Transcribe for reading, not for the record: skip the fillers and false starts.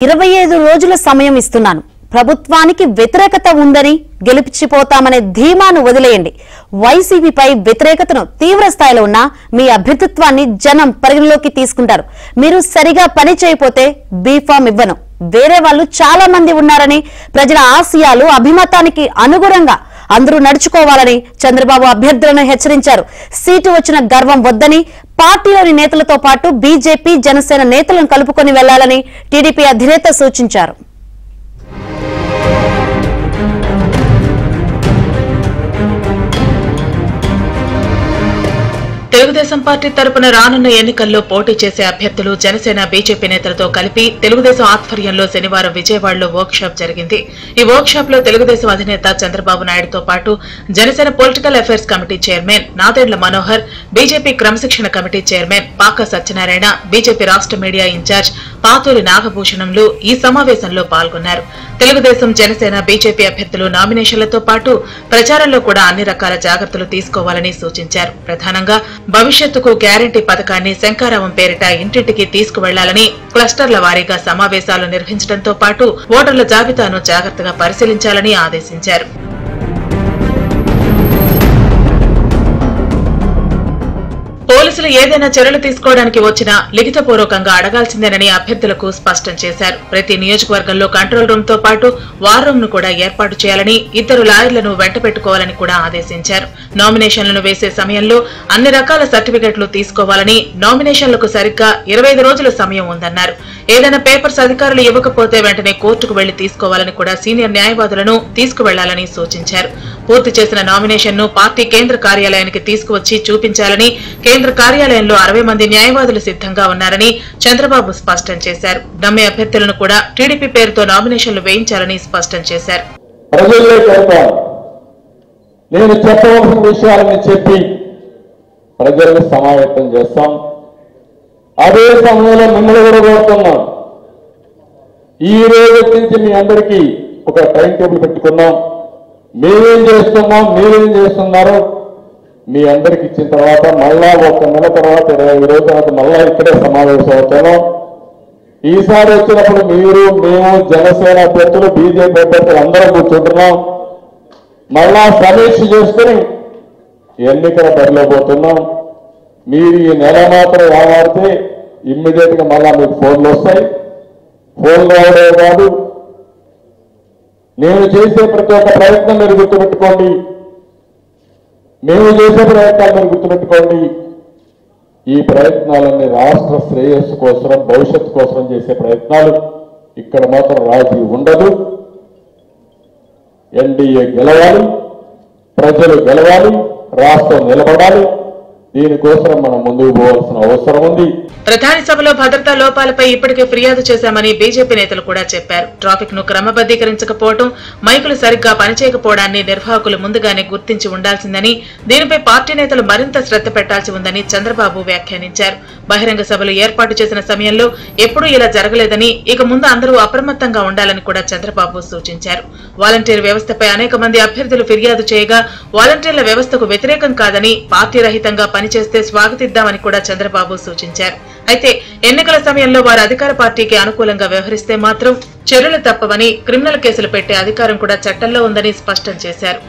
25 రోజుల సమయం ఇస్తున్నాను. ప్రభుత్వానికి వ్యతిరేకత ఉందని గెలిపించిపోతామనే ధీమాను వదిలేయండి. వైసీపీపై వ్యతిరేకతను తీవ్ర స్థాయిలో ఉన్న మీ అభ్యర్థిత్వాన్ని జనం పరిగణలోకి తీసుకుంటారు. మీరు సరిగా పని చేయకపోతే బీఫామ్ ఇవ్వను. వేరే వాళ్ళు చాలా మంది ఉన్నారని, ప్రజల ఆశయాలు అభిమతానికి అనుగుణంగా అందరూ నడుచుకోవాలని చంద్రబాబు అభ్యర్థులను హెచ్చరించారు. సీటు వచ్చిన గర్వం వద్దని, పార్టీలోని నేతలతో పాటు బీజేపీ, జనసేన నేతలను కలుపుకొని వెళ్లాలని టీడీపీ అధినేత సూచించారు. తెలుగుదేశం పార్టీ తరపున రానున్న ఎన్నికల్లో పోటీ చేసే అభ్యర్థులు జనసేన, బీజేపీ నేతలతో కలిపి తెలుగుదేశం ఆధ్వర్యంలో శనివారం విజయవాడలో వర్క్ షాప్ జరిగింది. ఈ వర్క్ షాప్ లో తెలుగుదేశం అధినేత చంద్రబాబు నాయుడుతో పాటు Janasena political affairs committee chairman Nadendla Manohar, BJP క్రమశిక్షణ కమిటీ చైర్మన్ పాక సత్యనారాయణ, బీజేపీ రాష్ట్ర మీడియా ఇన్ఛార్జ్ పాతూరి నాగభూషణంలు ఈ సమావేశంలో పాల్గొన్నారు. తెలుగుదేశం, జనసేన, బీజేపీ అభ్యర్థులు నామినేషన్లతో పాటు ప్రచారంలో కూడా అన్ని రకాల జాగ్రత్తలు తీసుకోవాలని సూచించారు. ప్రధానంగా భవిష్యత్తుకు గ్యారంటీ పథకాన్ని శంకారావం పేరిట ఇంటింటికి తీసుకువెళ్లాలని, క్లస్టర్ల వారీగా సమావేశాలు నిర్వహించడంతో పాటు ఓటర్ల జాబితాను జాగ్రత్తగా పరిశీలించాలని ఆదేశించారు. పోలీసులు ఏదైనా చర్యలు తీసుకోవడానికి వచ్చినా లిఖితపూర్వకంగా అడగాల్సిందేనని అభ్యర్థులకు స్పష్టం చేశారు. ప్రతి నియోజకవర్గంలో కంట్రోల్ రూమ్ తో పాటు వార్ రూమ్ ను కూడా ఏర్పాటు చేయాలని, 2 లాయర్లను వెంట పెట్టుకోవాలని కూడా ఆదేశించారు. నామినేషన్లను వేసే సమయంలో అన్ని రకాల సర్టిఫికెట్లు తీసుకోవాలని, నామినేషన్లకు సరిగ్గా 25 రోజుల సమయం ఉందన్నారు. ఏదైనా పేపర్స్ అధికారులు ఇవ్వకపోతే వెంటనే కోర్టుకు వెళ్లి తీసుకోవాలని కూడా సీనియర్ న్యాయవాదులను తీసుకువెళ్లాలని సూచించారు. పూర్తి చేసిన నామినేషన్ ను పార్టీ కేంద్ర కార్యాలయానికి తీసుకువచ్చి చూపించాలని, కేంద్ర కార్యాలయంలో 60 మంది న్యాయవాదులు సిద్ధంగా ఉన్నారని చంద్రబాబు స్పష్టం చేశారు. డమ్మి అభ్యర్థులను కూడా టీడీపీ పేరుతో నామినేషన్లు వేయించాలని స్పష్టం చేశారు. నేను చెప్పవలసిన విషయాలని చెప్పి ప్రజలను సమాయత్తం చేస్తాం. అదే సమయంలో మిమ్మల్ని కూడా కోరుతున్నాం. ఈ రోజు నుంచి మీ అందరికీ ఒక టైం టేబుల్ పెట్టుకున్నాం. మేమేం చేస్తున్నాం, మీరేం చేస్తున్నారో మీ అందరికి ఇచ్చిన తర్వాత మళ్ళా 1 నెల తర్వాత 25 రోజుల తర్వాత మళ్ళా ఇక్కడే సమావేశం అవుతాను. ఈసారి వచ్చినప్పుడు మీరు, మేము, జనసేన అభ్యర్థులు, బీజేపీ అభ్యర్థులు అందరం కూర్చుంటున్నాం. మళ్ళా సమీక్ష చేసుకుని ఎన్నికల బరిలో పోతున్నాం. మీరు ఈ నెల మాత్రం రావాడితే ఇమ్మీడియట్ గా మళ్ళా మీకు ఫోన్లు వస్తాయి. ఫోన్లు రావడే కాదు, నేను చేసే ప్రతి ఒక్క ప్రయత్నం మీరు గుర్తుపెట్టుకోండి. మేము చేసే ప్రయత్నాలు మీరు గుర్తుపెట్టుకోండి. ఈ ప్రయత్నాలన్నీ రాష్ట్ర శ్రేయస్సు కోసం, భవిష్యత్తు కోసం చేసే ప్రయత్నాలు. ఇక్కడ మాత్రం రాజీ ఉండదు. ఎన్డీఏ గెలవాలి, ప్రజలు గెలవాలి, రాష్ట్రం నిలబడాలి. దీనికోసం మనం ముందుకు పోవాల్సిన అవసరం ఉంది. ప్రధాని సభలో భద్రతా లోపాలపై ఇప్పటికే ఫిర్యాదు చేశామని బీజేపీ నేతలు కూడా చెప్పారు. ట్రాఫిక్ ను క్రమబద్దీకరించకపోవడం, మైకులు సరిగ్గా పనిచేయకపోవడాన్ని నిర్వాహకులు ముందుగానే గుర్తించి ఉండాల్సిందని, దీనిపై పార్టీ నేతలు మరింత శ్రద్ధ పెట్టాల్సి ఉందని చంద్రబాబు వ్యాఖ్యానించారు. బహిరంగ సభలు ఏర్పాటు చేసిన సమయంలో ఎప్పుడూ ఇలా జరగలేదని, ఇక ముందు అందరూ అప్రమత్తంగా ఉండాలని కూడా చంద్రబాబు సూచించారు. వాలంటీర్ వ్యవస్థపై అనేక మంది అభ్యర్థులు ఫిర్యాదు చేయగా వాలంటీర్ల వ్యవస్థకు వ్యతిరేకం కాదని, పార్టీ రహితంగా పనిచేస్తే స్వాగతిద్దామని కూడా చంద్రబాబు సూచించారు. అయితే ఎన్నికల సమయంలో వారు అధికార పార్టీకి అనుకూలంగా వ్యవహరిస్తే మాత్రం చర్యలు తప్పవని, క్రిమినల్ కేసులు పెట్టే అధికారం కూడా చట్టంలో ఉందని స్పష్టం చేశారు.